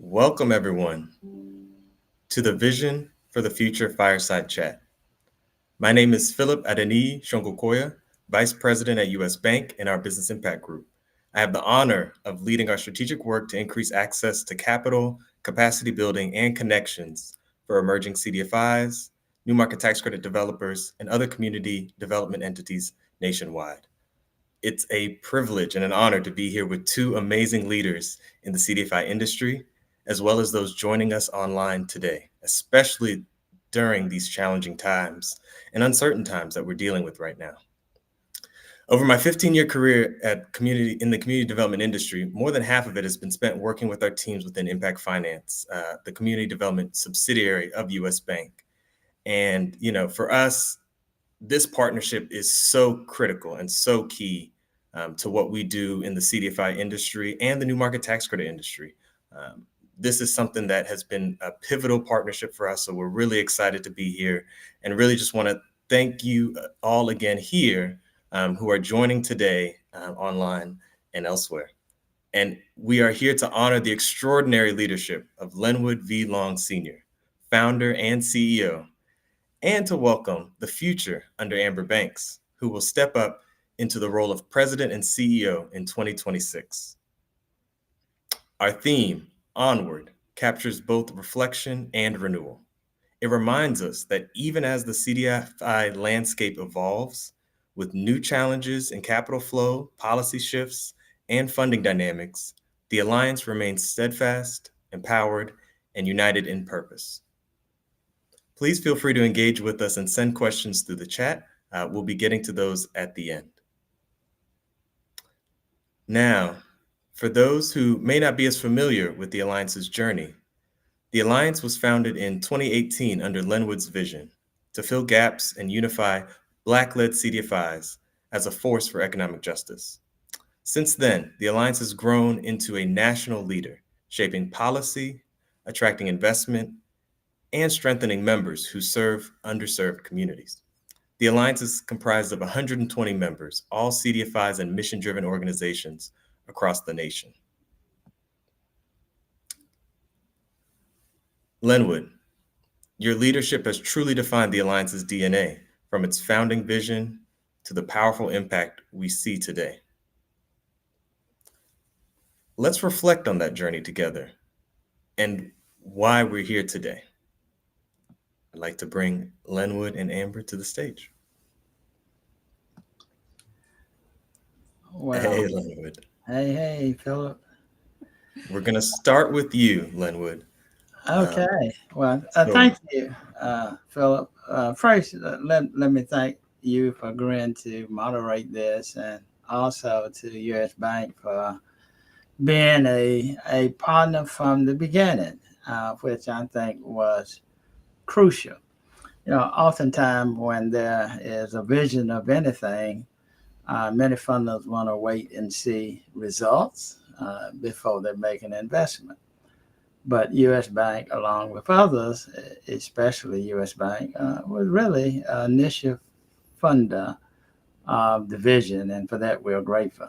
Welcome, everyone, to the Vision for the Future Fireside Chat. My name is Phillip Sangokoya, Vice President at U.S. Bank in our Business Impact Group. I have the honor of leading our strategic work to increase access to capital, capacity building, and connections for emerging CDFIs, new market tax credit developers, and other community development entities nationwide. It's a privilege and an honor to be here with two amazing leaders in the CDFI industry, as well as those joining us online today, especially during these challenging times and uncertain times that we're dealing with right now. Over my 15-year career in the community development industry, more than half of it has been spent working with our teams within Impact Finance, the community development subsidiary of U.S. Bank. And, for us, this partnership is so critical and so key to what we do in the CDFI industry and the new market tax credit industry. This is something that has been a pivotal partnership for us. So we're really excited to be here and really just want to thank you all again here who are joining today online and elsewhere. And we are here to honor the extraordinary leadership of Lenwood V. Long Sr., founder and CEO, and to welcome the future under Amber Banks, who will step up into the role of president and CEO in 2026. Our theme, Onward, captures both reflection and renewal. It reminds us that even as the CDFI landscape evolves, with new challenges in capital flow, policy shifts, and funding dynamics, the Alliance remains steadfast, empowered, and united in purpose. Please feel free to engage with us and send questions through the chat. We'll be getting to those at the end. Now, for those who may not be as familiar with the Alliance's journey, the Alliance was founded in 2018 under Lenwood's vision to fill gaps and unify Black-led CDFIs as a force for economic justice. Since then, the Alliance has grown into a national leader, shaping policy, attracting investment, and strengthening members who serve underserved communities. The Alliance is comprised of 120 members, all CDFIs and mission-driven organizations across the nation. Lenwood, your leadership has truly defined the Alliance's DNA, from its founding vision to the powerful impact we see today. Let's reflect on that journey together and why we're here today. I'd like to bring Lenwood and Amber to the stage. Well, Hey, Lenwood. hey, Philip. We're going to start with you, Lenwood. Okay. Well, So, thank you, Philip. First, let me thank you for agreeing to moderate this, and also to U.S. Bank for being a partner from the beginning, which I think was crucial. Oftentimes when there is a vision of anything, many funders want to wait and see results before they make an investment. But U.S. Bank, along with others, especially U.S. Bank, was really an initial funder of the vision, and for that we're grateful.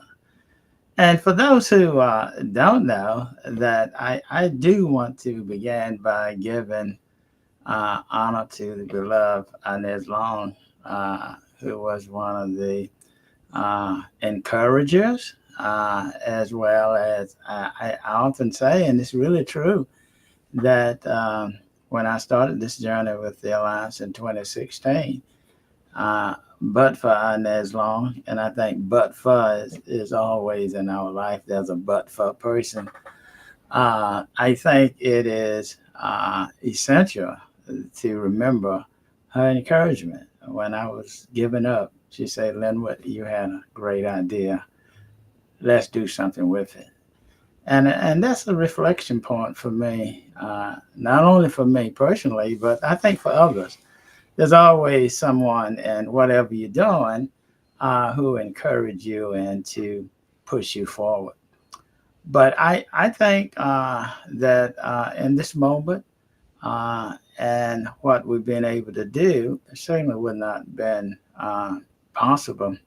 And for those who don't know, that I do want to begin by giving honor to the beloved Inez Long, who was one of the encouragers, as well as I often say, and it's really true, that when I started this journey with the Alliance in 2016, but for Inez Long, and I think but for is always in our life, there's a but for person. I think it is essential to remember her encouragement. When I was giving up, she said, "Lenwood, you had a great idea. Let's do something with it." And that's a reflection point for me, not only for me personally, but I think for others. There's always someone in whatever you're doing who encourage you and to push you forward. But I think that in this moment and what we've been able to do certainly would not have been possible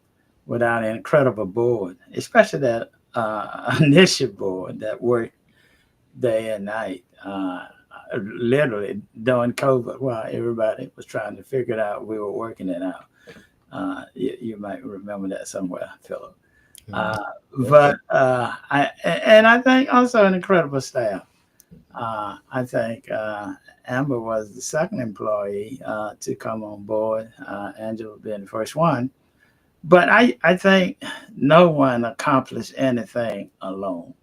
without an incredible board, especially that initial board that worked day and night, literally during COVID, while everybody was trying to figure it out, we were working it out. You might remember that somewhere, Philip. Mhm. Uh, Yep, but yep. I think also an incredible staff. I think Amber was the second employee to come on board, Angela being the first one. But I think no one accomplished anything alone,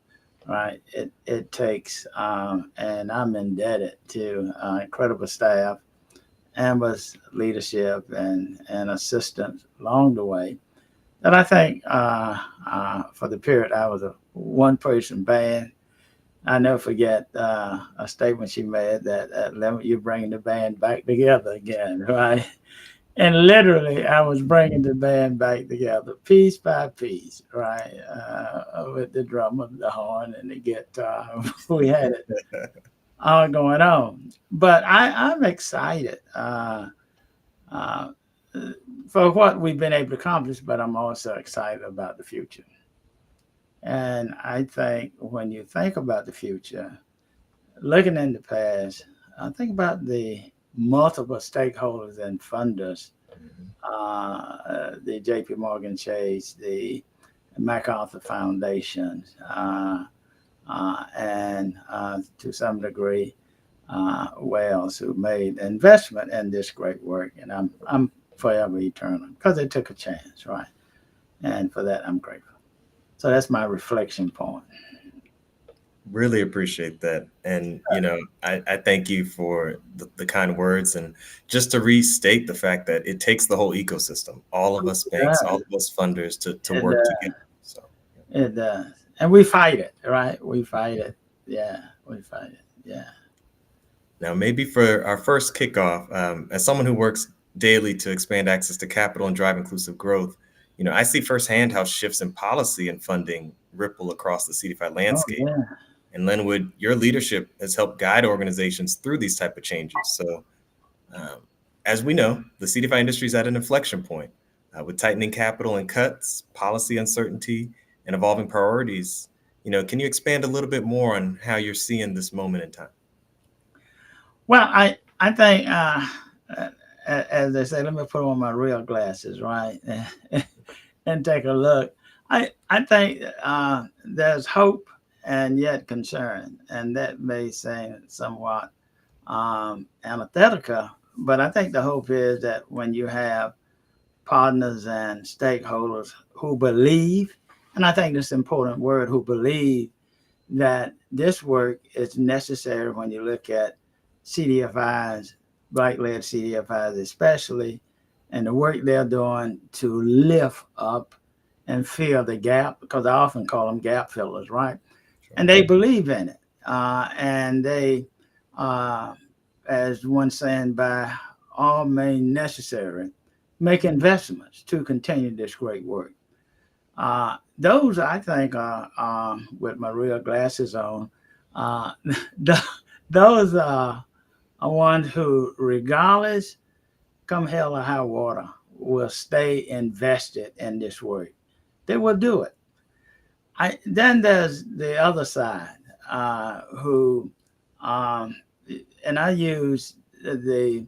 right? It takes, and I'm indebted to incredible staff, Amber's leadership, and assistance along the way. And I think for the period I was a one person band, I never forget a statement she made that at Lenwood, you're bringing the band back together again, right? And literally, I was bringing the band back together, piece by piece, right? With the drummer, the horn, and the guitar. We had it all going on. But I'm excited uh, for what we've been able to accomplish, but I'm also excited about the future. And I think when you think about the future, looking in the past, I think about the multiple stakeholders and funders, Mhm. the J.P. Morgan Chase, the MacArthur Foundation, and to some degree, Wales, who made investment in this great work. And I'm forever eternal because they took a chance, right? And for that, I'm grateful. So that's my reflection point. Really appreciate that. And, I thank you for the kind words. And just to restate the fact that it takes the whole ecosystem, all of us banks, Yeah, all of us funders to it, work together. So, it does. And we fight it, right? We fight it. Yeah, we fight it. Yeah. now, maybe for our first kickoff, as someone who works daily to expand access to capital and drive inclusive growth, I see firsthand how shifts in policy and funding ripple across the CDFI Oh, landscape. yeah. And Lenwood, your leadership has helped guide organizations through these type of changes. So, um, as we know, the CDFI industry is at an inflection point with tightening capital and cuts, policy uncertainty, and evolving priorities. Can you expand a little bit more on how you're seeing this moment in time? Well, I think, as they say, let me put on my real glasses, right, and take a look. I think there's hope and yet concern, and that may seem somewhat antithetical, but I think the hope is that when you have partners and stakeholders who believe, and I think this important word, who believe that this work is necessary when you look at CDFIs, black led CDFIs especially, and the work they're doing to lift up and fill the gap, because I often call them gap fillers, right? Sure. And they believe in it. And they, uh, as one saying, by all means necessary, make investments to continue this great work. Those I think are, with my real glasses on, uh, those are ones who, regardless, come hell or high water, will stay invested in this work. They will do it. Then there's the other side, who, um, and I use the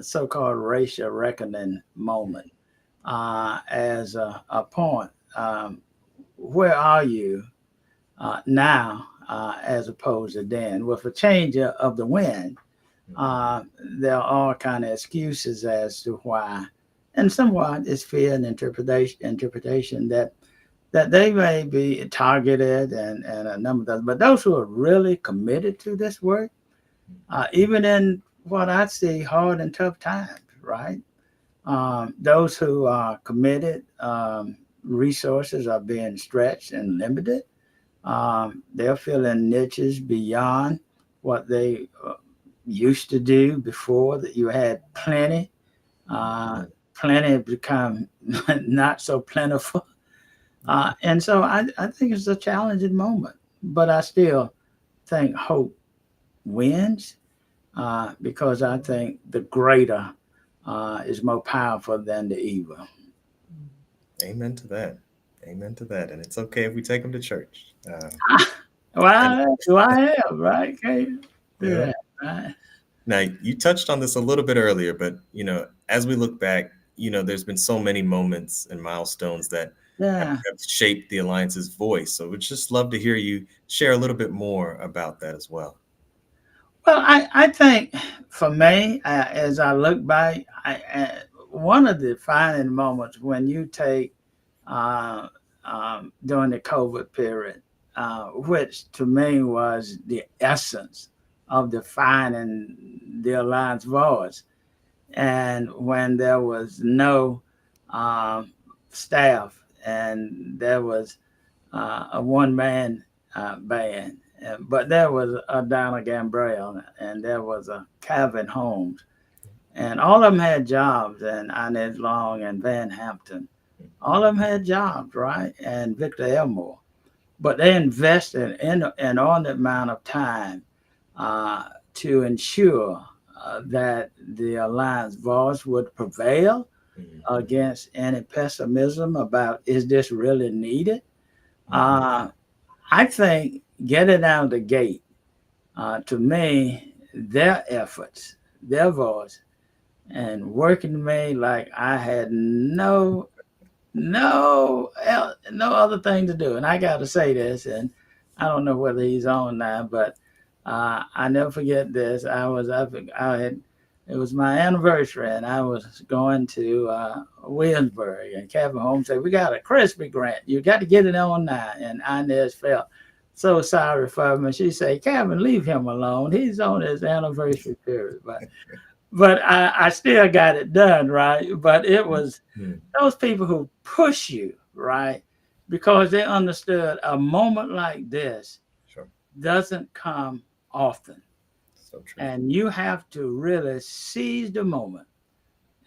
so-called racial reckoning moment as a point. Where are you now as opposed to then? With a change of the wind, Mhm. uh, there are all kind of excuses as to why, and somewhat it's fear and interpretation that they may be targeted and a number of those. But those who are really committed to this work, even in what I see hard and tough times, right? Those who are committed, resources are being stretched and limited. They're filling niches beyond what they used to do before. That you had plenty. Uh, Mhm. Plenty have become not so plentiful. And so I think it's a challenging moment, but I still think hope wins because I think the greater is more powerful than the evil. Amen to that. Amen to that. And it's okay if we take them to church. And Well, that's who I am, right? Can't do yeah. that, right? Now, you touched on this a little bit earlier, but as we look back, there's been so many moments and milestones that Yeah. have shaped the alliance's voice. So we'd just love to hear you share a little bit more about that as well. Well, I think for me, as I look back, one of the defining moments when you take uh, during the COVID period, which to me was the essence of defining the alliance voice, and when there was no um, staff and there was a one man band. But there was a Donna Gambrell and there was a Calvin Holmes. And all of them had jobs, and Inez Long and Van Hampton. All of them had jobs, right? And Victor Elmore. But they invested in an inordinate amount of time uh, to ensure that the Alliance voice would prevail Mhm. against any pessimism about is this really needed. Mhm. Uh, I think getting out of the gate, to me, their efforts, their voice, and working to me like I had no other thing to do. And I got to say this, and I don't know whether he's on now, but I never forget this. I was up, I had, it was my anniversary, and I was going to Williamsburg, and Kevin Holmes said, "We got a crispy grant. You got to get it on now." And Inez felt so sorry for me. She said, "Kevin, leave him alone. He's on his anniversary period." But I still got it done, right? But it was Mhm. those people who push you, right? Because they understood a moment like this Sure. doesn't come often. So true. And you have to really seize the moment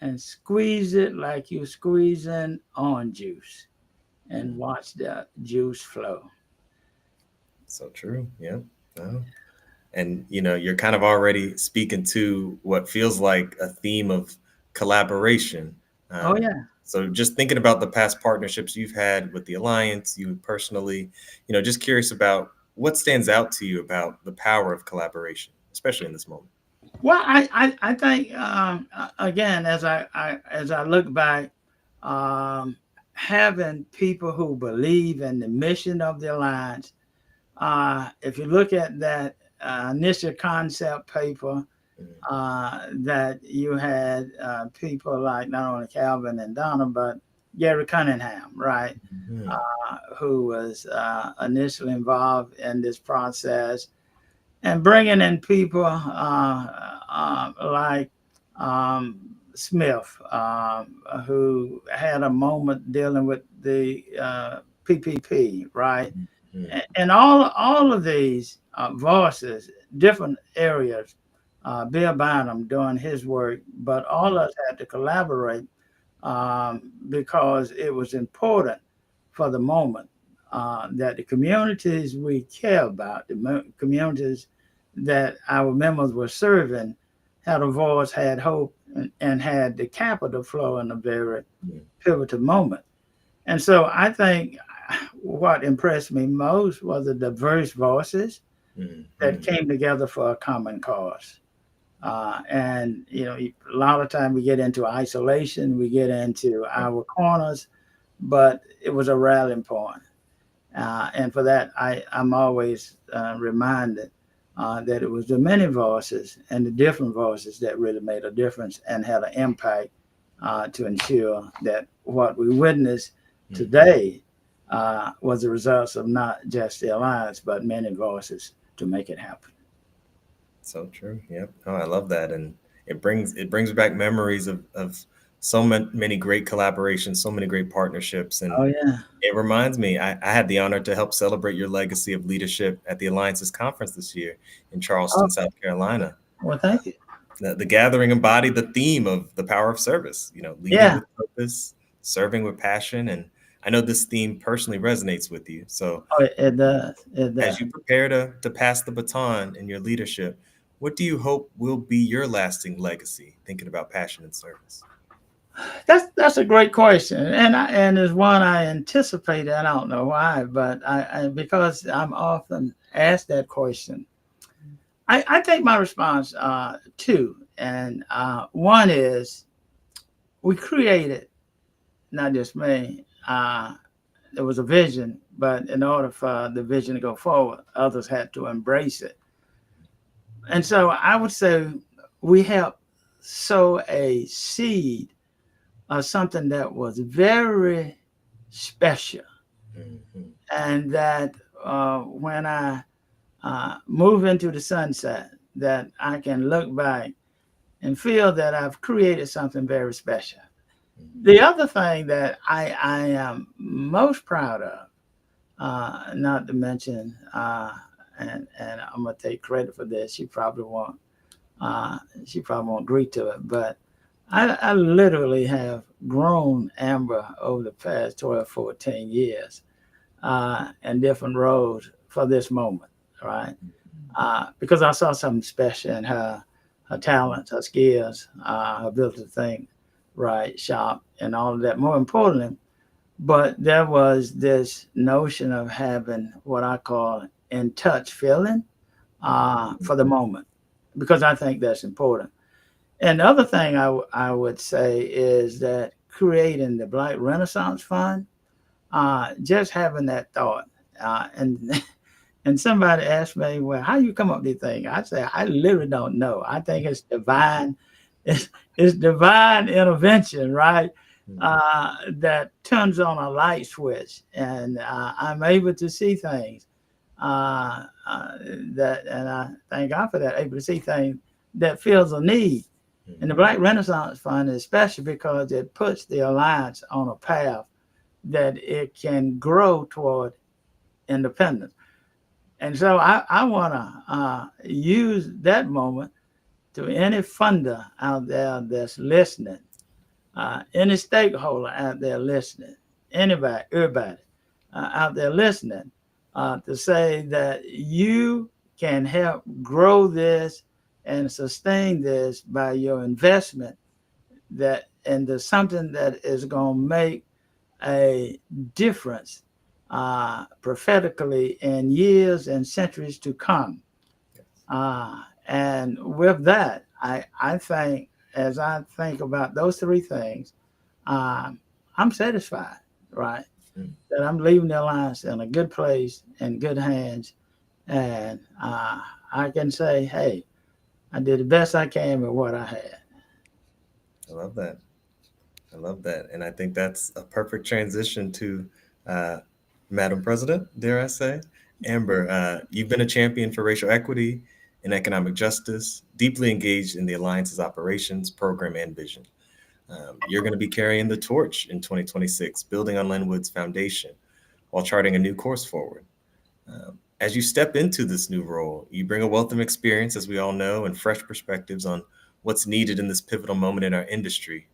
and squeeze it like you're squeezing orange juice and Mhm. watch the juice flow. So true. Yeah. No. And you're kind of already speaking to what feels like a theme of collaboration. Oh, um, yeah. so just thinking about the past partnerships you've had with the alliance, you personally, just curious about what stands out to you about the power of collaboration, especially in this moment. Well, I think again as I look back, um, having people who believe in the mission of the alliance. If you look at that initial concept paper, Mhm. that you had people like not only Calvin and Donna, but Gary Cunningham, right, Mhm. who was initially involved in this process, and bringing in people like um, Smith, who had a moment dealing with the PPP, right? Mhm. And all of these voices, different areas, Bill Bynum doing his work, but all of us had to collaborate because it was important for the moment that the communities we care about, the communities that our members were serving, had a voice, had hope, and had the capital flow in a very Mhm. pivotal moment. And so I think what impressed me most was the diverse voices that Mhm. came together for a common cause. And a lot of time we get into isolation, we get into Right. our corners, but it was a rallying point. And for that, I'm always reminded that it was the many voices and the different voices that really made a difference and had an impact to ensure that what we witnessed Mhm. today was the results of not just the alliance, but many voices to make it happen. So true. Yep. Oh, I love that, and it brings back memories of so many great collaborations, so many great partnerships, and Oh, yeah. it reminds me, I had the honor to help celebrate your legacy of leadership at the Alliance's conference this year in Oh, Charleston, South Carolina. well, thank you. The gathering embodied the theme of the power of service, leading Yeah. with purpose, serving with passion, and I know this theme personally resonates with you. So Oh, it does. It as does. you prepare to pass the baton in your leadership, what do you hope will be your lasting legacy, thinking about passion and service? That's a great question, and is one I anticipated. I don't know why, but I because I'm often asked that question. I take my response two, and one is we created, not just me. There was a vision, but in order for the vision to go forward, others had to embrace it. And so I would say we helped sow a seed of something that was very special, Mhm. and that when I move into the sunset, that I can look back and feel that I've created something very special. Mhm. The other thing that I am most proud of, not to mention, and I'm gonna take credit for this. Uh, she probably won't agree to it, but I literally have grown Amber over the past 12, 14 years in different roles for this moment, right? Because I saw something special in her talents, her skills, her ability to think, right, sharp, and all of that. More importantly, but there was this notion of having what I call in touch feeling for the moment, because I think that's important. And the other thing I would say is that creating the Black Renaissance Fund, just having that thought, and and somebody asked me, "Well, how you come up with these things?" I say, "I literally don't know. I think it's divine. It's divine intervention, right? Mhm. That turns on a light switch, and I'm able to see things. Uh, uh, that, and I thank God for that. Able to see things that fills a need. And the Mhm. Black Renaissance Fund is special because it puts the alliance on a path that it can grow toward independence. And so I want to use that moment to any funder out there that's listening, any stakeholder out there listening, anybody, everybody out there listening, to say that you can help grow this and sustain this by your investment that into something that is going to make a difference prophetically in years and centuries to come. Uh, and with that, I think, as I think about those three things, um, I'm satisfied, right? Mhm. That I'm leaving the alliance in a good place, in good hands. And I can say, hey, I did the best I can with what I had. I love that. I love that. And I think that's a perfect transition to uh, Madam President, dare I say. Amber, you've been a champion for racial equity and economic justice, deeply engaged in the Alliance's operations, program, and vision. You're going to be carrying the torch in 2026, building on Lenwood's foundation while charting a new course forward. As you step into this new role, you bring a wealth of experience, as we all know, and fresh perspectives on what's needed in this pivotal moment in our industry.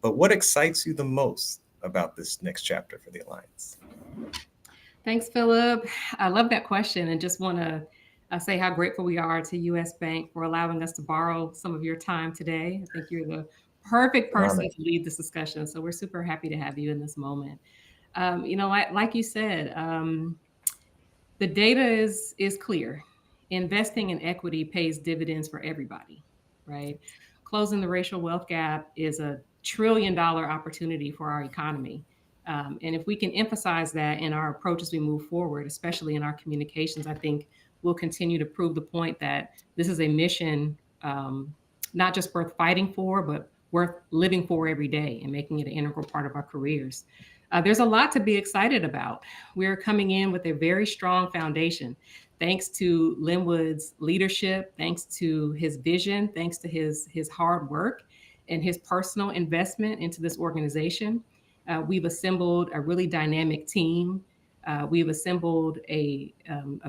But what excites you the most about this next chapter for the Alliance? Thanks, Philip. I love that question and just want to say how grateful we are to U.S. Bank for allowing us to borrow some of your time today. I think you're the perfect An honor. person to lead this discussion. So we're super happy to have you in this moment. Like you said, the data is clear. Investing in equity pays dividends for everybody, right? Closing the racial wealth gap is a $1 trillion opportunity for our economy. And if we can emphasize that in our approach as we move forward, especially in our communications, I think we'll continue to prove the point that this is a mission not just worth fighting for, but worth living for every day and making it an integral part of our careers. There's a lot to be excited about. We're coming in with a very strong foundation. Thanks to Linwood's leadership, thanks to his vision, thanks to his hard work and his personal investment into this organization. We've assembled a really dynamic team. We've assembled a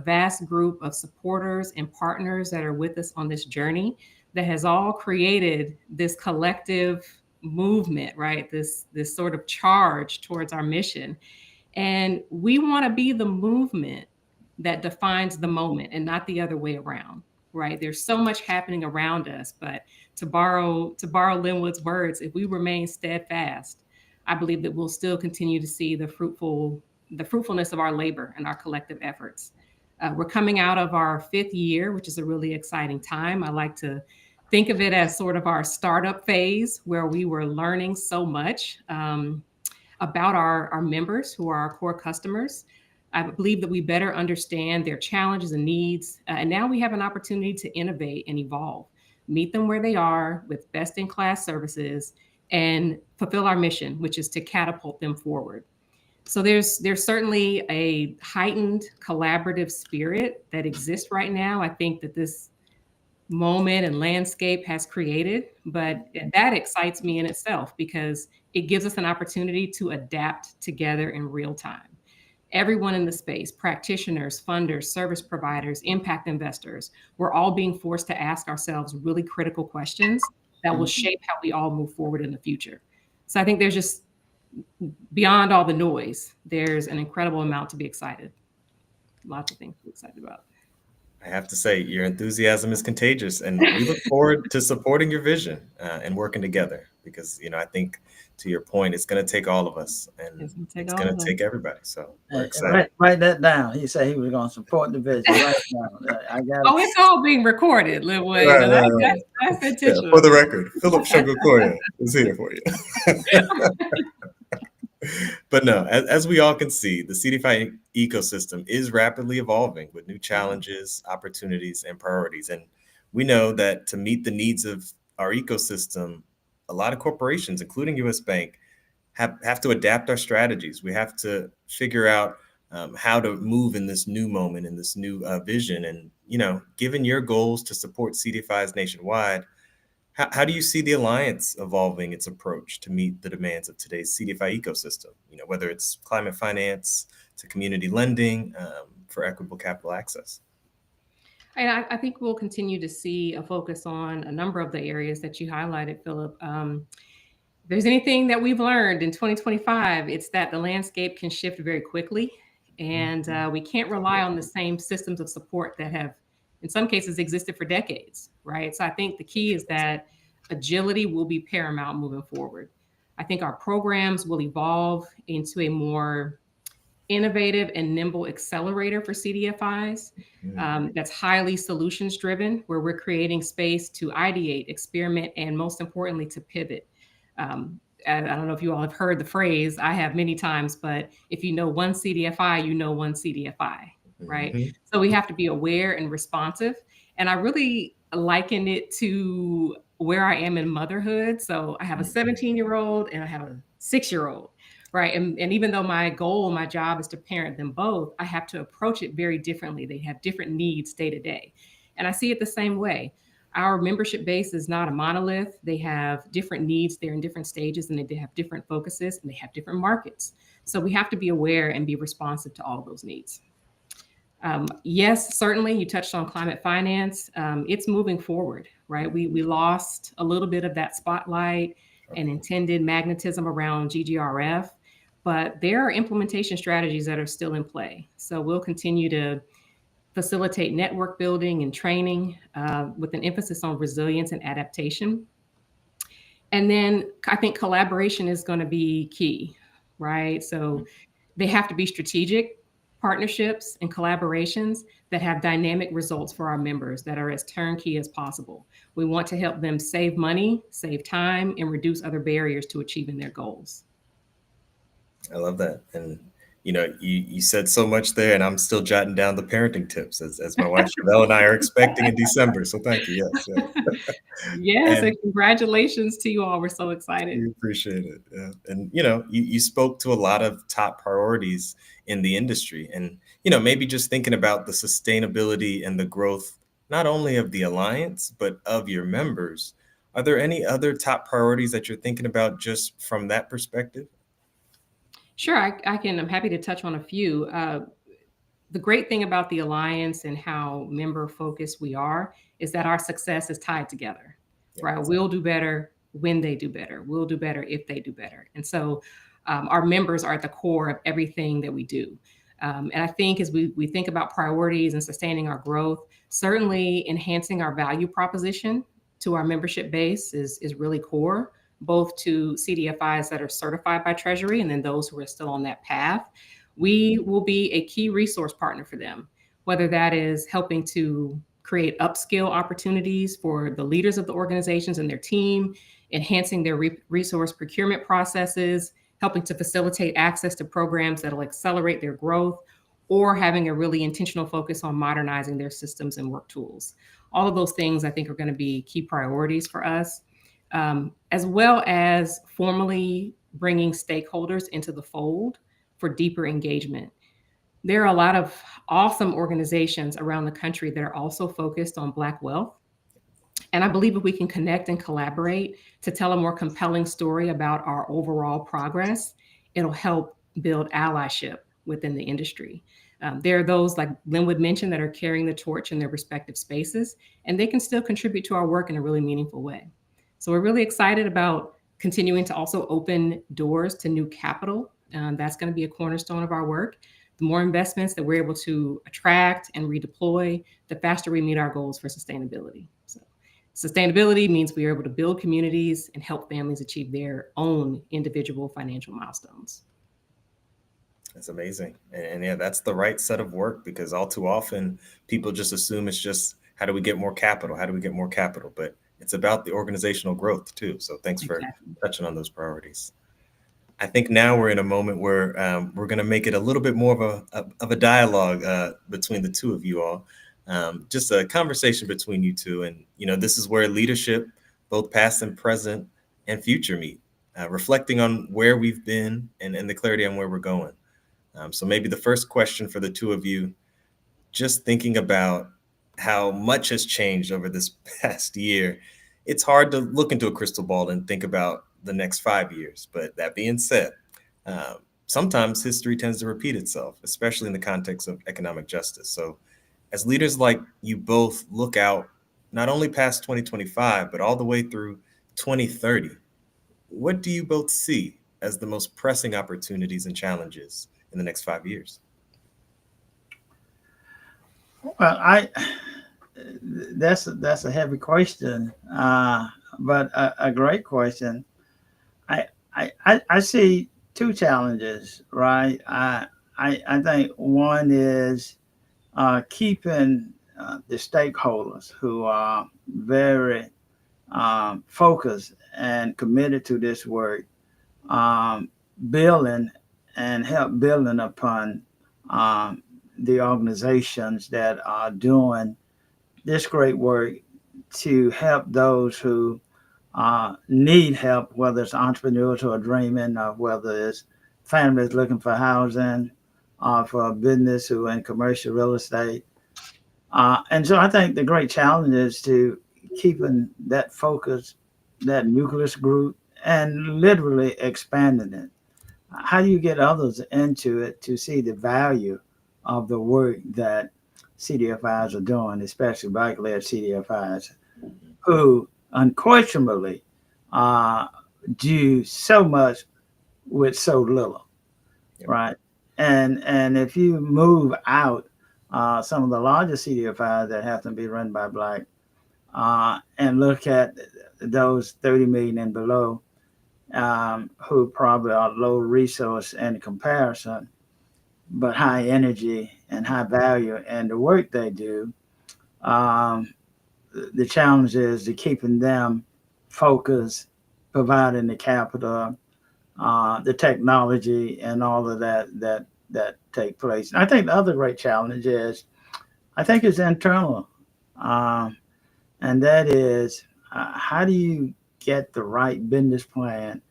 vast group of supporters and partners that are with us on this journey that has all created this collective movement, right? This sort of charge towards our mission. And we want to be the movement that defines the moment and not the other way around, right? There's so much happening around us, but to borrow Lenwood's words, if we remain steadfast, I believe that we'll still continue to see the fruitfulness of our labor and our collective efforts. We're coming out of our 5th year, which is a really exciting time. I like to think of it as sort of our startup phase where we were learning so much about our members who are our core customers. I believe that we better understand their challenges and needs. And now we have an opportunity to innovate and evolve, meet them where they are with best in class services, and fulfill our mission, which is to catapult them forward. So there's certainly a heightened collaborative spirit that exists right now. I think that this moment and landscape has created, but that excites me in itself because it gives us an opportunity to adapt together in real time. Everyone in the space, practitioners, funders, service providers, impact investors, we're all being forced to ask ourselves really critical questions that will shape how we all move forward in the future. So I think there's just, beyond all the noise, there's an incredible amount to be excited. Lots of things to be excited about. I have to say, your enthusiasm is contagious, and we look forward to supporting your vision and working together. Because I think, to your point, it's going to take all of us, and it's going to take everybody. So we're excited. Write that down. He said he was going to support the vision. Right now. I got. Oh, it's all being recorded, Lenwood. Right. That's intentional. Yeah, for the record, Phillip Sangokoya is here for you. But no, as we all can see, the CDFI ecosystem is rapidly evolving with new challenges, opportunities, and priorities. And we know that to meet the needs of our ecosystem, a lot of corporations, including U.S. Bank, have to adapt our strategies. We have to figure out how to move in this new moment, in this new vision. And, given your goals to support CDFIs nationwide, how do you see the Alliance evolving its approach to meet the demands of today's CDFI ecosystem? Whether it's climate finance to community lending for equitable capital access. And I think we'll continue to see a focus on a number of the areas that you highlighted, Phillip. If there's anything that we've learned in 2025, it's that the landscape can shift very quickly, and we can't rely on the same systems of support that have, in some cases, existed for decades, right? So I think the key is that agility will be paramount moving forward. I think our programs will evolve into a more innovative and nimble accelerator for CDFIs that's highly solutions driven, where we're creating space to ideate, experiment, and most importantly, to pivot. I don't know if you all have heard the phrase, I have many times, but if you know one CDFI, you know one CDFI, right? Mm-hmm. So we have to be aware and responsive. And I really liken it to where I am in motherhood. So I have a 17-year-old and I have a 6-year-old, right? And even though my goal, my job is to parent them both, I have to approach it very differently. They have different needs day to day. And I see it the same way. Our membership base is not a monolith. They have different needs. They're in different stages and they have different focuses and they have different markets. So we have to be aware and be responsive to all those needs. Yes, certainly you touched on climate finance. It's moving forward, right? We lost a little bit of that spotlight and intended magnetism around GGRF, but there are implementation strategies that are still in play. So we'll continue to facilitate network building and training with an emphasis on resilience and adaptation. And then I think collaboration is going to be key, right? So they have to be strategic partnerships and collaborations that have dynamic results for our members that are as turnkey as possible. We want to help them save money, save time, and reduce other barriers to achieving their goals. I love that. And you said so much there, and I'm still jotting down the parenting tips as my wife Chevelle and I are expecting in December. So thank you. Yes. Yes, and congratulations to you all. We're so excited. We appreciate it. Yeah. And you spoke to a lot of top priorities in the industry, and maybe just thinking about the sustainability and the growth not only of the Alliance but of your members. Are there any other top priorities that you're thinking about just from that perspective? Sure, I can. I'm happy to touch on a few. The great thing about the Alliance and how member focused we are is that our success is tied together, right? We'll do better when they do better. We'll do better if they do better. And so our members are at the core of everything that we do. And I think as we think about priorities and sustaining our growth, certainly enhancing our value proposition to our membership base is really core, both to CDFIs that are certified by Treasury and then those who are still on that path. We will be a key resource partner for them, whether that is helping to create upskill opportunities for the leaders of the organizations and their team, enhancing their resource procurement processes, helping to facilitate access to programs that will accelerate their growth, or having a really intentional focus on modernizing their systems and work tools. All of those things I think are going to be key priorities for us, as well as formally bringing stakeholders into the fold for deeper engagement. There are a lot of awesome organizations around the country that are also focused on Black wealth. And I believe if we can connect and collaborate to tell a more compelling story about our overall progress, it'll help build allyship within the industry. There are those, like Lenwood mentioned, that are carrying the torch in their respective spaces, and they can still contribute to our work in a really meaningful way. So we're really excited about continuing to also open doors to new capital. That's going to be a cornerstone of our work. The more investments that we're able to attract and redeploy, the faster we meet our goals for sustainability. So sustainability means we are able to build communities and help families achieve their own individual financial milestones. That's amazing. And yeah, that's the right set of work, because all too often people just assume it's just how do we get more capital? How do we get more capital? But it's about the organizational growth too. So thanks for touching on those priorities. I think now we're in a moment where we're going to make it a little bit more of a dialogue between the two of you all. Just a conversation between you two. And, this is where leadership, both past and present and future, meet, reflecting on where we've been and the clarity on where we're going. So maybe the first question for the two of you, just thinking about how much has changed over this past year. It's hard to look into a crystal ball and think about the next 5 years. But that being said, sometimes history tends to repeat itself, especially in the context of economic justice. So as leaders like you both look out not only past 2025, but all the way through 2030, what do you both see as the most pressing opportunities and challenges in the next 5 years? Well, that's a heavy question, but a great question. I see two challenges, right? I think one is keeping the stakeholders who are very focused and committed to this work, building and help building upon the organizations that are doing this great work to help those who need help, whether it's entrepreneurs who are dreaming, or whether it's families looking for housing, or for a business who are in commercial real estate. And so I think the great challenge is to keeping that focus, that nucleus group, and literally expanding it. How do you get others into it to see the value of the work that CDFIs are doing, especially Black-led CDFIs, who unquestionably do so much with so little, right? And if you move out some of the largest CDFIs that have to be run by Black, and look at those 30 million and below, who probably are low resource in comparison, but high energy and high value in the work they do. The challenge is to keeping them focused, providing the capital, the technology, and all of that take place. And I think the other great challenge is, I think, is internal, and that is how do you get the right business plan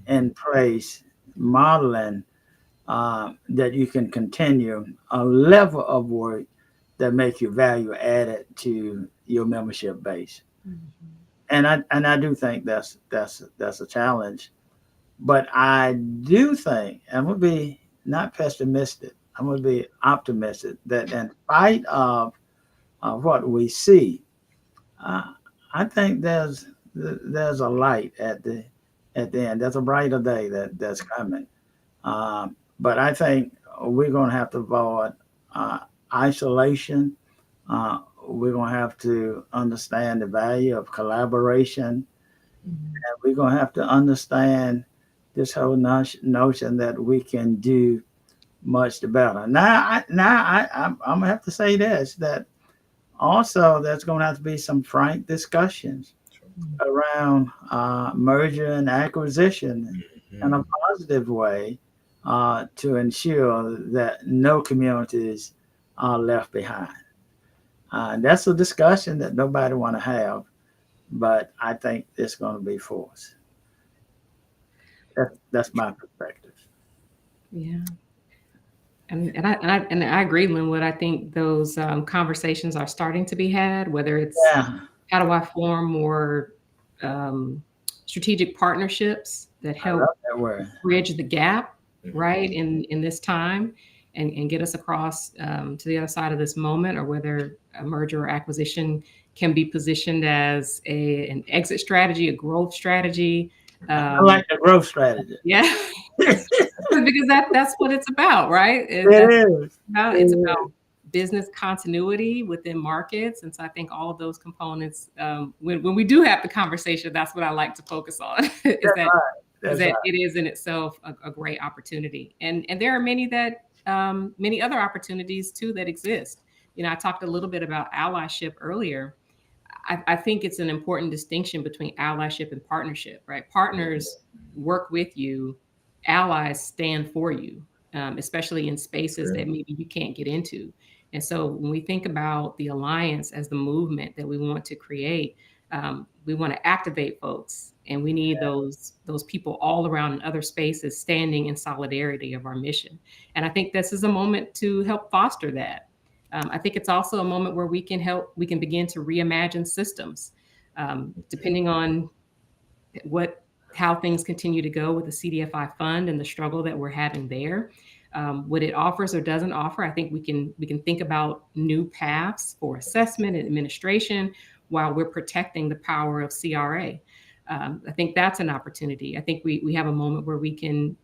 in place, modeling that you can continue a level of work that make you value added to your membership base. Mm-hmm. And I do think that's a challenge. But I do think, I'm gonna be not pessimistic, I'm gonna be optimistic that in spite of what we see, I think there's a light at the end. There's a brighter day that's coming. But I think we're going to have to avoid isolation. we're going to have to understand the value of collaboration. And we're going to have to understand this whole notion that we can do much better. I'm going to have to say this, that also there's going to have to be some frank discussions around merger and acquisition in a positive way to ensure that no communities are left behind. That's a discussion that nobody want to have, but I think it's going to be forced. That's my perspective. Yeah. And I agree, Linwood. I think those conversations are starting to be had, whether it's Yeah, how do I form more um, strategic partnerships that I help love that word. bridge the gap, right, in this time, and get us across to the other side of this moment, or whether a merger or acquisition can be positioned as an exit strategy, a growth strategy. I like the growth strategy. Yeah, because that's what it's about, right? It is. It's about business continuity within markets. And so I think all of those components, when we do have the conversation, that's what I like to focus on, is that it is in itself a great opportunity. And there are many many other opportunities too that exist. I talked a little bit about allyship earlier. I think it's an important distinction between allyship and partnership, right? Partners work with you, allies stand for you, especially in spaces that maybe you can't get into. And so when we think about the alliance as the movement that we want to create, we want to activate folks, and we need those people all around in other spaces standing in solidarity of our mission. And I think this is a moment to help foster that. I think it's also a moment where we can begin to reimagine systems, depending on how things continue to go with the CDFI fund and the struggle that we're having there. What it offers or doesn't offer, I think we can think about new paths for assessment and administration while we're protecting the power of CRA. I think that's an opportunity. I think we have a moment where we can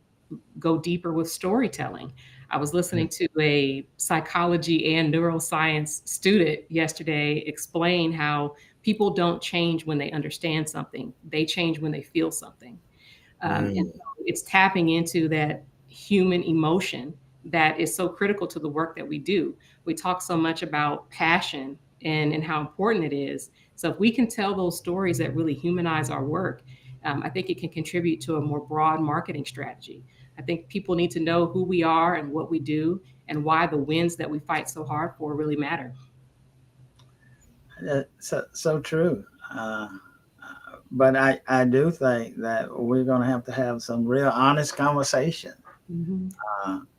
go deeper with storytelling. I was listening to a psychology and neuroscience student yesterday explain how people don't change when they understand something. They change when they feel something. And so it's tapping into that human emotion that is so critical to the work that we do. We talk so much about passion and how important it is. So if we can tell those stories that really humanize our work, I think it can contribute to a more broad marketing strategy. I think people need to know who we are and what we do and why the wins that we fight so hard for really matter. That's so true. But I do think that we're going to have some real honest conversation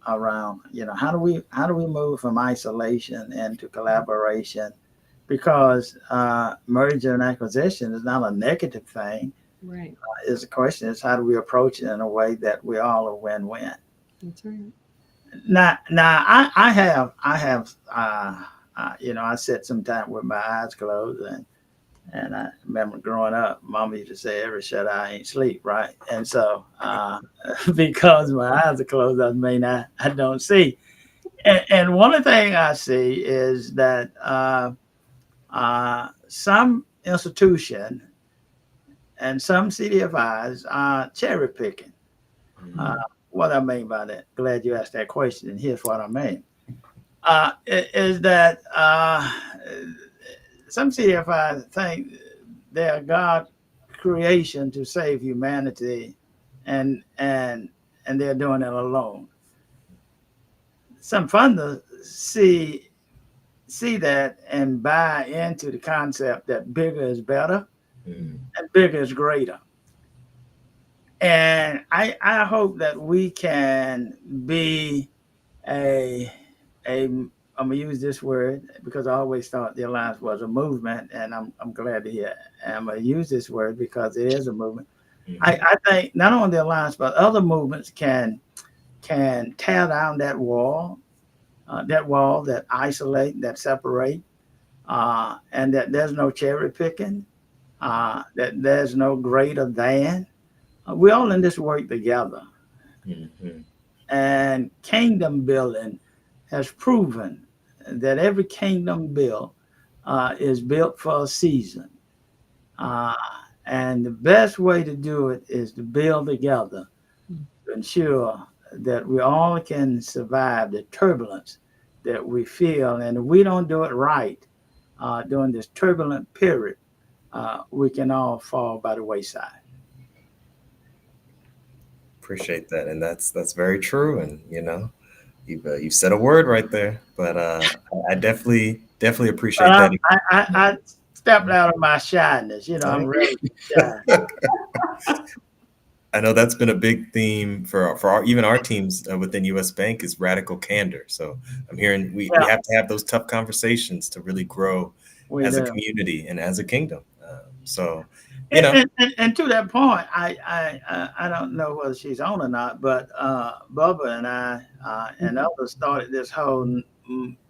around, how do we move from isolation into collaboration? Because merger and acquisition is not a negative thing. Right. Is the question is how do we approach it in a way that we all are win-win? That's right. Now I have I sit sometimes with my eyes closed, and I remember growing up, Mama used to say, "Every shut eye ain't sleep," right? And so because my eyes are closed, I don't see. And one thing I see is that some institution and some CDFIs are cherry picking. What I mean by that, glad you asked that question, and here's what I mean. Is that some CDFIs think they're God creation to save humanity, and they're doing it alone. Some funders see that and buy into the concept that bigger is better and bigger is greater. And I hope that we can be I'm gonna use this word because I always thought the Alliance was a movement, and I'm glad to hear. I'm gonna use this word because it is a movement. I think not only the Alliance but other movements can tear down that wall that isolate, that separate, and that there's no cherry picking, that there's no greater than. We're all in this work together. And kingdom building has proven that every kingdom built is built for a season. Uh, and the best way to do it is to build together to ensure that we all can survive the turbulence that we feel. And if we don't do it right during this turbulent period, we can all fall by the wayside. Appreciate that, and that's very true. And you've said a word right there. But I definitely But appreciate that. I stepped out of my shyness. I'm really shy. I know that's been a big theme for even our teams within U.S. Bank is radical candor. So I'm hearing we Yeah, have to have those tough conversations to really grow we as a do. community and as a kingdom. So, you And, know, and to that point, I don't know whether she's on or not, but Bubba and I and others started this whole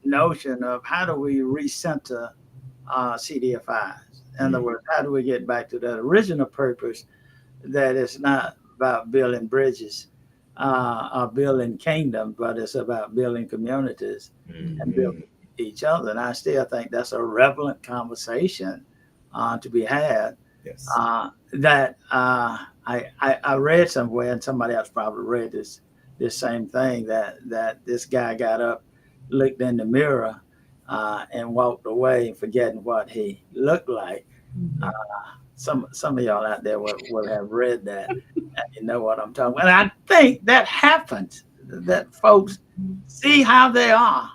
notion of how do we recenter CDFIs. In other words, how do we get back to that original purpose that it's not about building bridges or building kingdom, but it's about building communities and building mhm, each other. And I still think that's a relevant conversation to be had. yes. That I read somewhere, and somebody else probably read this same thing that this guy got up, looked in the mirror, and walked away, forgetting what he looked like. Mhm. Some of y'all out there will have read that, and you know what I'm talking about. And I think that happens, that folks see how they are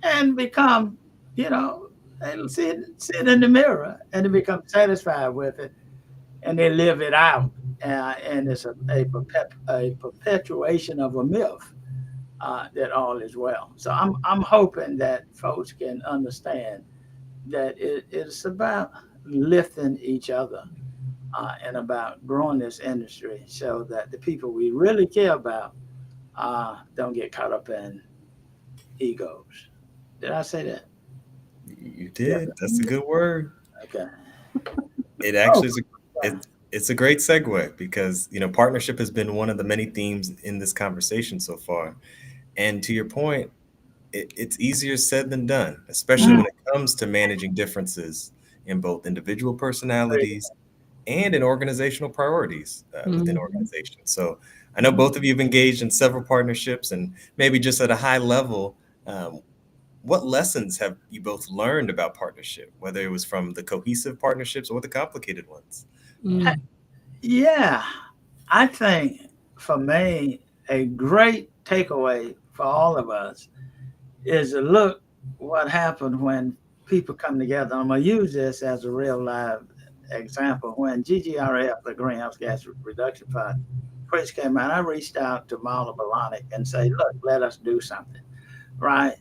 and become, you know, they sit in the mirror and they become satisfied with it and they live it out. And it's a perpetuation of a myth that all is well. So I'm hoping that folks can understand that it's about lifting each other and about growing this industry so that the people we really care about don't get caught up in egos. Did I say that? You Yeah. did. That's a good word. Okay. It Oh, actually is it's a great segue because partnership has been one of the many themes in this conversation so far. And to your point, it's easier said than done, especially mm, when it comes to managing differences in both individual great. personalities and in organizational priorities within Mhm. organizations. So I know both of you have engaged in several partnerships, and maybe just at a high level, um, what lessons have you both learned about partnership, whether it was from the cohesive partnerships or the complicated ones? Mm. Yeah, I think for me, a great takeaway for all of us is to look what happened when people come together. I'm going to use this as a real live example. When GGRF, the Greenhouse Gas Reduction Fund, first came out, I reached out to Marla Balonic and say, look, let us do something, right?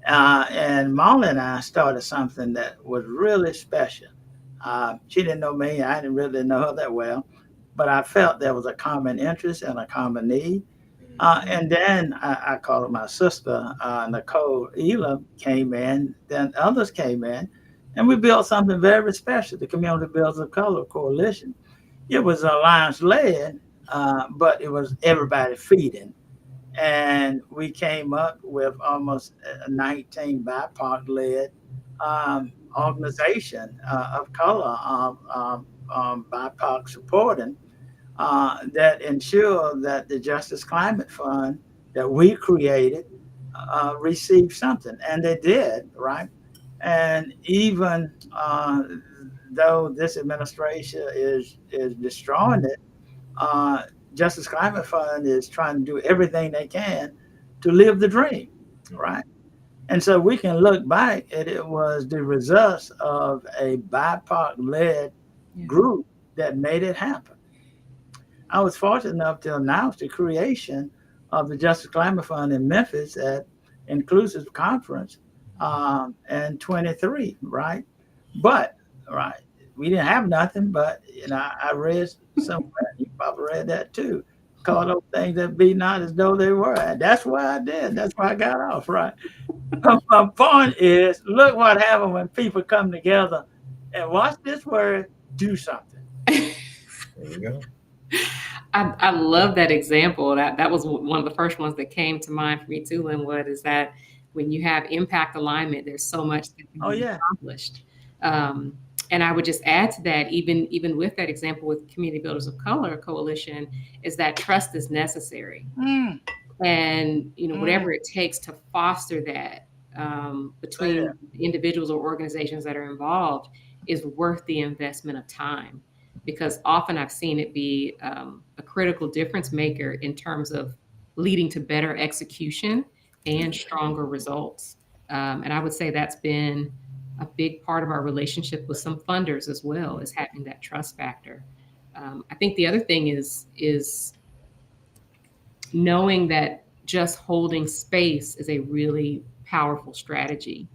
And Marla and I started something that was really special. She didn't know me. I didn't really know her that well, but I felt there was a common interest and a common need. And then I called her my sister, Nicole Elam came in, then others came in, and we built something very special, the Community Builders of Color Coalition. It was alliance led, but it was everybody feeding. And we came up with almost 19 BIPOC led organization of color, BIPOC supporting that ensure that the Justice Climate Fund that we created received something, and they did, right? And even though this administration is destroying it, uh, Justice Climate Fund is trying to do everything they can to live the dream, right? And so we can look back at it was the results of a BIPOC led Yeah. group that made it happen. I was fortunate enough to announce the creation of the Justice Climate Fund in Memphis at Inclusive Conference in 23, right? But, right, we didn't have nothing, but, I read somewhere, you probably read that too, call those things that be not as though they were. And that's what I did. That's why I got off, right? My point is, look what happened when people come together and watch this word do something. There you go. I love that example. That was one of the first ones that came to mind for me too, Linwood, is that when you have impact alignment, there's so much that can Oh be yeah. accomplished. Um, and I would just add to that, even with that example with Community Builders of Color Coalition, is that trust is necessary, Mm, and mm. whatever it takes to foster that Oh yeah. between individuals or organizations that are involved is worth the investment of time, because often I've seen it be a critical difference maker in terms of leading to better execution and stronger results. And I would say that's been a big part of our relationship with some funders as well, is having that trust factor. I think the other thing is knowing that just holding space is a really powerful strategy.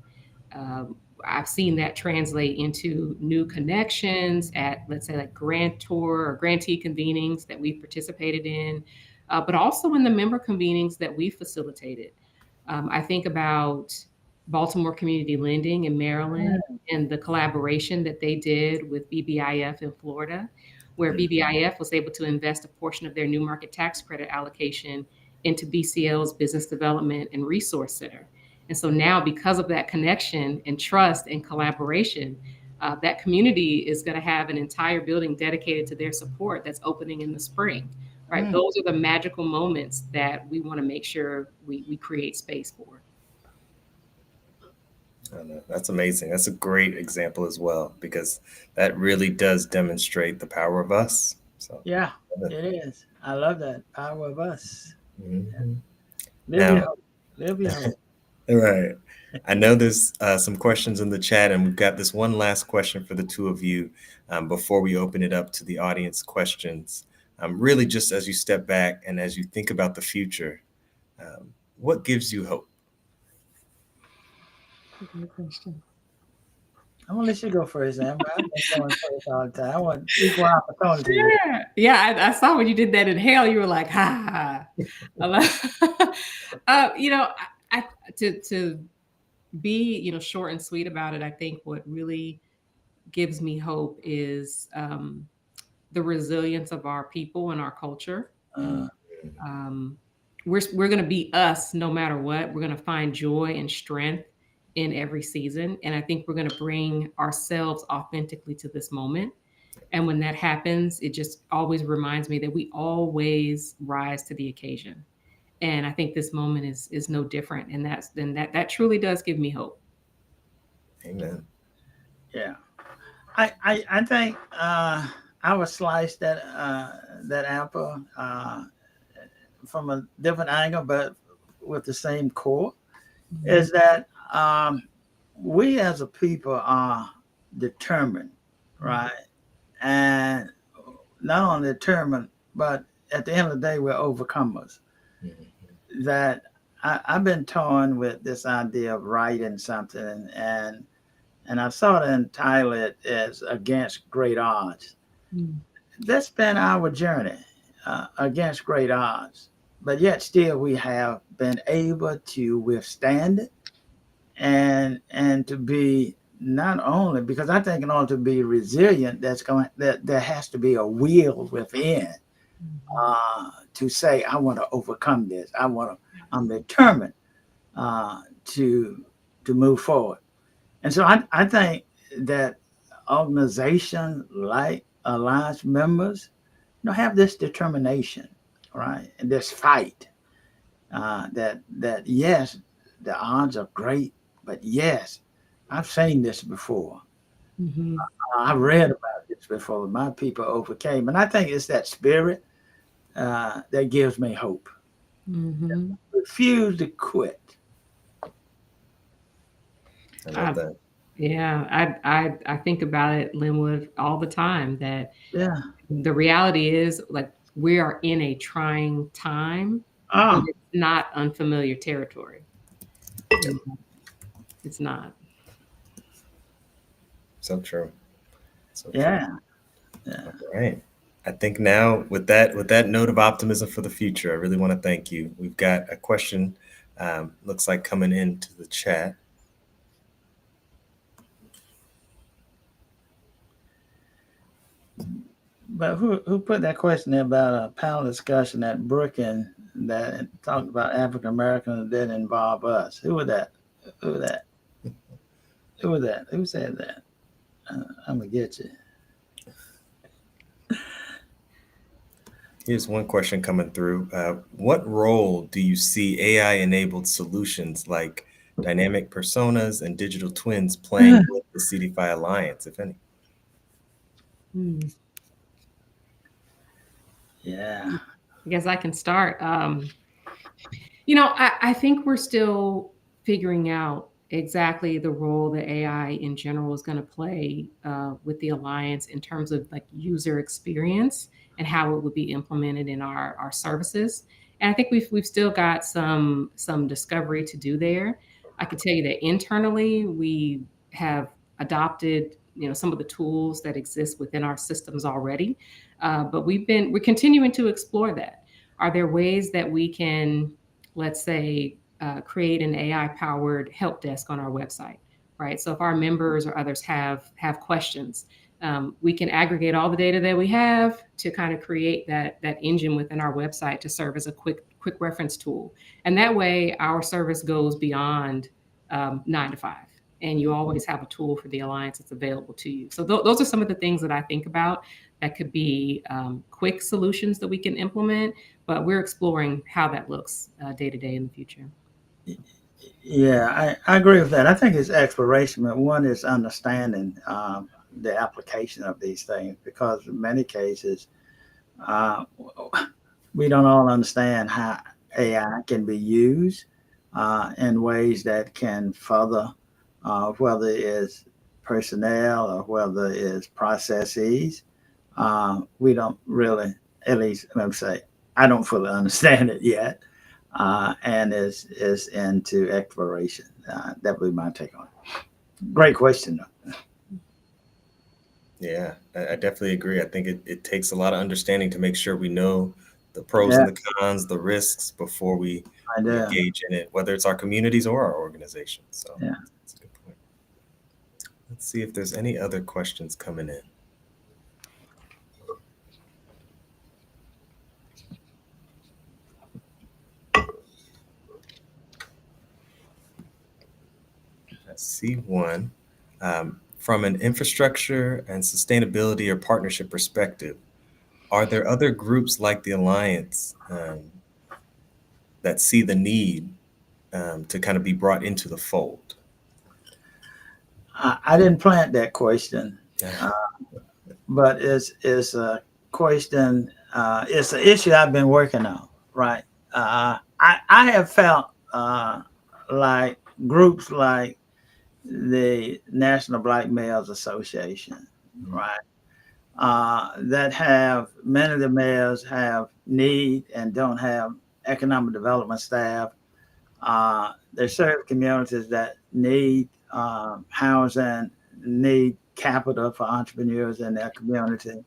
Um, I've seen that translate into new connections at, let's say, like grantor or grantee convenings that we've participated in, but also in the member convenings that we facilitated. I think about Baltimore Community Lending in Maryland and the collaboration that they did with BBIF in Florida, where BBIF was able to invest a portion of their new market tax credit allocation into BCL's Business Development and Resource Center. And so now, because of that connection and trust and collaboration, that community is going to have an entire building dedicated to their support that's opening in the spring, right? Mm. Those are the magical moments that we want to make sure we create space for. I know. That's amazing. That's a great example as well, because that really does demonstrate the power of us. So, Yeah, love it. it is. I love that. Power of us. Mhm. Live your Now, hope. Live your hope. all right. I know there's some questions in the chat, and we've got this one last question for the two of you before we open it up to the audience questions. Really, just as you step back and as you think about the future, what gives you hope? Good question. I'm gonna let you go first, Amber. I've been going first all the time. I want equal opportunity here. Sure. Yeah, I saw when you did that inhale, you were like, ha ha. I love- I to be short and sweet about it. I think what really gives me hope is the resilience of our people and our culture. Uh, Um, we're going to be us no matter what. We're going to find joy and strength in every season, and I think we're going to bring ourselves authentically to this moment. And when that happens, it just always reminds me that we always rise to the occasion. And I think this moment is no different. And that truly does give me hope. Amen. yeah. I think I would slice that apple from a different angle, but with the same core. Is that we as a people are determined, right? And not only determined, but at the end of the day, we're overcomers. That I've been torn with this idea of writing something, and I sort of entitle it as Against Great Odds. Mm. That's been our journey against great odds, but yet still we have been able to withstand it and to be not only because I think in order to be resilient, that there has to be a will within to say I want to overcome this. I'm determined uh, to to move forward. And so I think that organizations like Alliance members, have this determination, right, and this fight. That yes, the odds are great, but yes, I've seen this before. Mm-hmm. I've read about this before. My people overcame, and I think it's that spirit that gives me hope. Mm-hmm. Refuse to quit. I I, love that. yeah, I think about it, Linwood, all the time. That Yeah. the reality is, like, we are in a trying time, but Oh, it's not unfamiliar territory. Yep. You know, it's not. So true. So true. yeah. Yeah. All right. I think now with that note of optimism for the future, I really want to thank you. We've got a question, looks like coming into the chat. But who put that question there about a panel discussion at Brookings that talked about African Americans that didn't involve us. Who was that? Who was that? Who was that? Who said that? I'm gonna get you. Here's one question coming through. What role do you see AI-enabled solutions like dynamic personas and digital twins playing with the CDFI Alliance, if any? Hmm. Yeah. I guess I can start. I think we're still figuring out exactly the role that AI in general is going to play with the alliance in terms of like user experience and how it would be implemented in our services. And I think we've still got some discovery to do there. I could tell you that internally we have adopted some of the tools that exist within our systems already, but we're continuing to explore that. Are there ways that we can, let's say, create an AI powered help desk on our website, right? So if our members or others have questions, we can aggregate all the data that we have to kind of create that engine within our website to serve as a quick reference tool. And that way our service goes beyond 9 to 5. And you always have a tool for the alliance that's available to you. So those are some of the things that I think about that could be quick solutions that we can implement, but we're exploring how that looks day to day in the future. Yeah, I agree with that. I think it's exploration, but one is understanding the application of these things because in many cases uh, we don't all understand how AI can be used in ways that can further, whether it's personnel or whether it's processes. We don't really, at least let me say, I don't fully understand it yet, and is into exploration. That would be my take on it. Great question, though. Yeah, I definitely agree. I think it takes a lot of understanding to make sure we know the pros Yeah, and the cons, the risks before I we do. engage in it, whether it's our communities or our organizations. So Yeah. that's a good point. Let's see if there's any other questions coming in. I see one. From an infrastructure and sustainability or partnership perspective, are there other groups like the Alliance that see the need to kind of be brought into the fold? I didn't plant that question, Yeah. uh, but it's a question. It's an issue I've been working on. Right. I have felt like groups like the National Black Males Association, right, that have many of the males have need and don't have economic development staff. They serve communities that need housing, need capital for entrepreneurs in their community.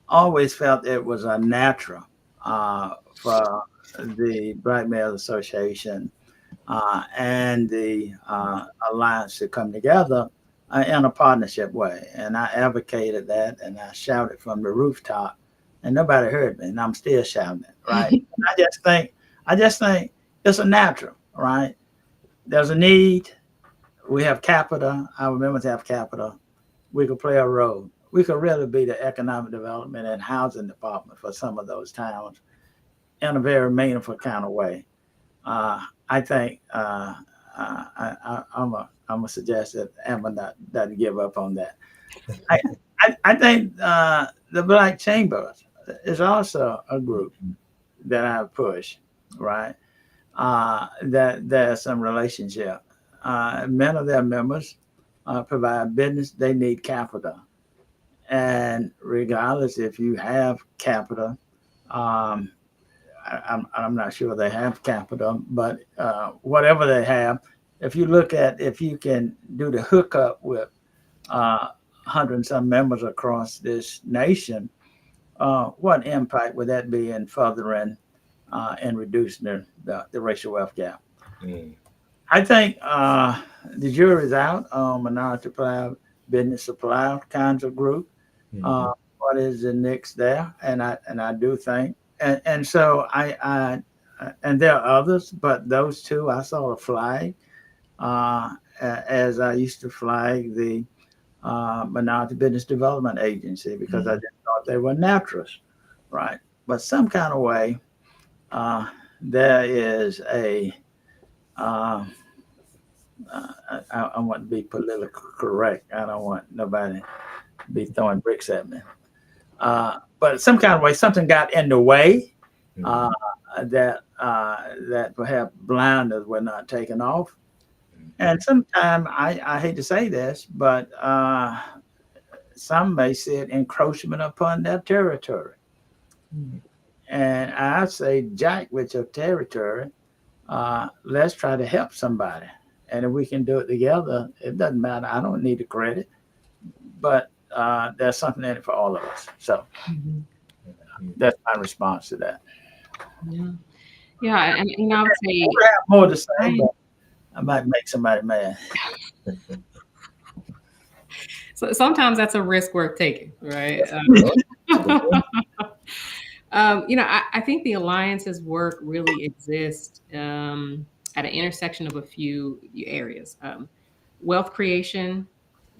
Always felt it was a natural for the Black Males Association and the alliance to come together in a partnership way. And I advocated that and I shouted from the rooftop, and nobody heard me. And I'm still shouting it, right? I just think it's a natural, right? There's a need. We have capital. Our members have capital. We could play a role. We could really be the economic development and housing department for some of those towns in a very meaningful kind of way. I think I'm gonna suggest that Emma not give up on that. I I think the Black Chambers is also a group that I push, right? That there's some relationship. Many of their members provide business. They need capital, and regardless if you have capital, um, I'm not sure they have capital, but whatever they have, if you look at if you can do the hookup with 100 and some members across this nation, what impact would that be in furthering and reducing the racial wealth gap? Mm. I think the jury's out on minority supply, business supply kinds of group. Mhm. What is the next there? And I do think, and so and there are others, but those two I saw a flag as I used to flag the Minority Business Development Agency because I just thought they were naturals, right? But some kind of way, there is a uh, I want to be politically correct. I don't want nobody to be throwing bricks at me. But some kind of way, something got in the way uh, that perhaps blinders were not taken off. And sometimes I hate to say this, but some may see it encroachment upon their territory. And I say, Jack, with your territory, let's try to help somebody. And if we can do it together, it doesn't matter. I don't need the credit, but there's something in it for all of us. So that's my response to that. Yeah. Yeah. And I would say, I have more to say, but I might make somebody mad. so sometimes that's a risk worth taking, right? I think the alliance's work really exists at an intersection of a few areas: wealth creation,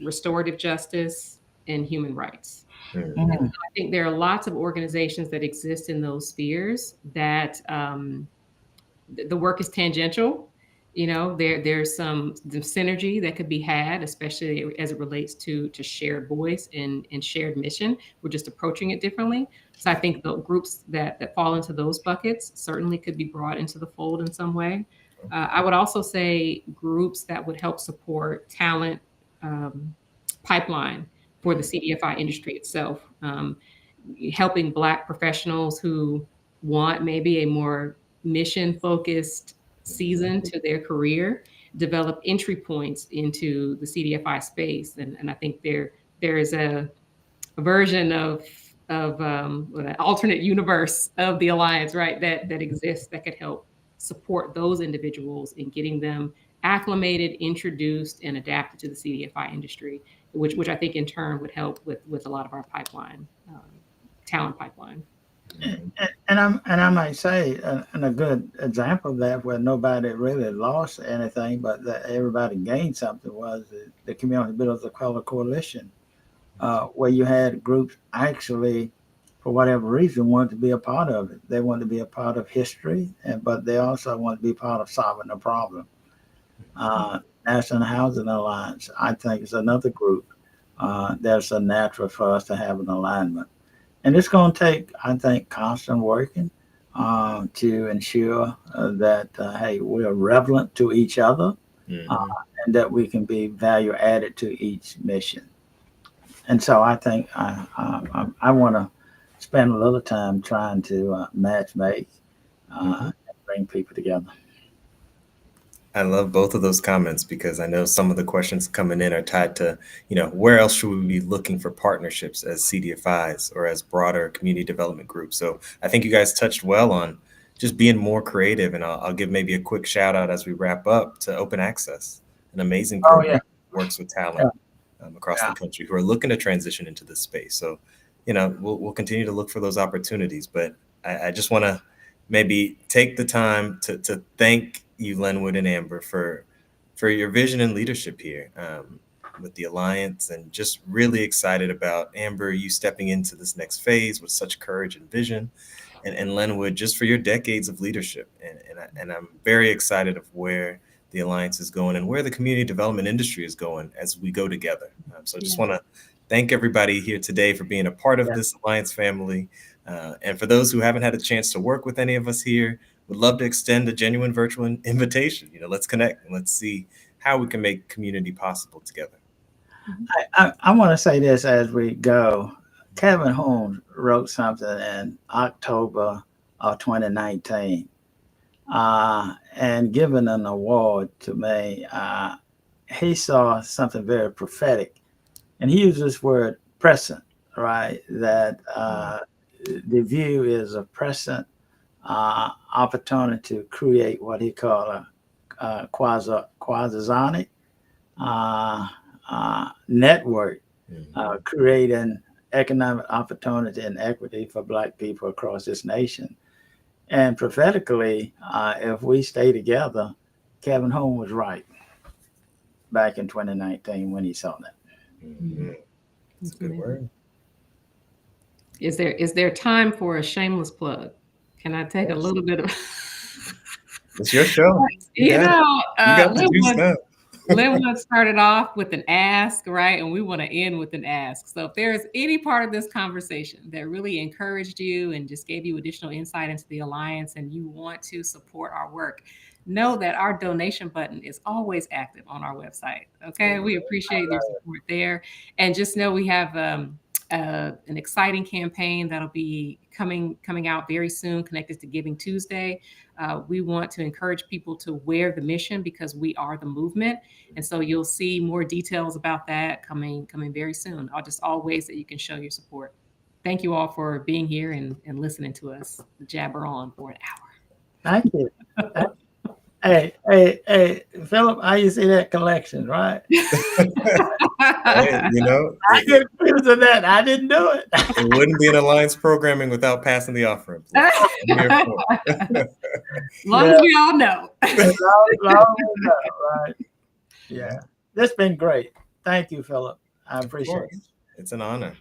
restorative justice, and human rights. I think there are lots of organizations that exist in those spheres that the work is tangential. There's some synergy that could be had, especially as it relates to shared voice and shared mission. We're just approaching it differently. So I think the groups that fall into those buckets certainly could be brought into the fold in some way. I would also say groups that would help support talent pipeline for the CDFI industry itself, helping Black professionals who want maybe a more mission focused season to their career develop entry points into the CDFI space. And I think there is a version of an alternate universe of the alliance, right, that exists that could help support those individuals in getting them acclimated, introduced, and adapted to the CDFI industry, which I think in turn would help with a lot of our pipeline, talent pipeline. And I might say, and a good example of that where nobody really lost anything, but that everybody gained something was the Community Builders of Color Coalition, where you had groups actually, for whatever reason, wanted to be a part of it. They wanted to be a part of history, but they also want to be part of solving the problem. National Housing Alliance, I think, is another group that's a natural for us to have an alignment. And it's going to take, I think, constant working to ensure that, hey, we're relevant to each other and that we can be value added to each mission. And so I think I want to spend a little time trying to match make and bring people together. I love both of those comments because I know some of the questions coming in are tied to, where else should we be looking for partnerships as CDFIs or as broader community development groups? So I think you guys touched well on just being more creative. And I'll give maybe a quick shout out as we wrap up to Open Access, an amazing program that works with talent across the country who are looking to transition into this space. So, we'll continue to look for those opportunities. But I just want to maybe take the time to thank you, Lenwood and Amber, for your vision and leadership here with the Alliance, and just really excited about, Amber, you stepping into this next phase with such courage and vision, and Lenwood, just for your decades of leadership. And I'm very excited of where the Alliance is going and where the community development industry is going as we go together. So I just want to thank everybody here today for being a part of this Alliance family. And for those who haven't had a chance to work with any of us here, would love to extend a genuine virtual invitation. Let's connect and let's see how we can make community possible together. I want to say this as we go. Kevin Holmes wrote something in October of 2019 and given an award to me. He saw something very prophetic, and he used this word present, right? That the view is a present opportunity to create what he called a quasi-sonic network, creating economic opportunity and equity for Black people across this nation. And prophetically, if we stay together, Kevin Home was right back in 2019 when he saw that. Mm-hmm. That's a good word. Is there time for a shameless plug? Can I take a Yes. little bit of It's your show. you know, You got to do stuff. Lenwood started off with an ask, right? And we want to end with an ask. So if there's any part of this conversation that really encouraged you and just gave you additional insight into the Alliance and you want to support our work, know that our donation button is always active on our website. Okay. We appreciate your support there. And just know we have an exciting campaign that'll be coming out very soon, connected to Giving Tuesday. We want to encourage people to wear the mission because we are the movement, and so you'll see more details about that coming very soon. All ways that you can show your support. Thank you all for being here and listening to us jabber on for an hour. Thank you. Hey, Philip, how you see that collection, right? Hey, I get accused of that. I didn't do it. It wouldn't be an Alliance programming without passing the offering. As long as we all know. As long as we know, right? Yeah. This has been great. Thank you, Philip. I appreciate it. It's an honor.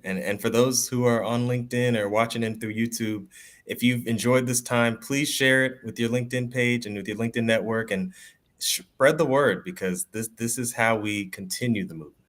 And for those who are on LinkedIn or watching in through YouTube, if you've enjoyed this time, please share it with your LinkedIn page and with your LinkedIn network and spread the word, because this is how we continue the movement.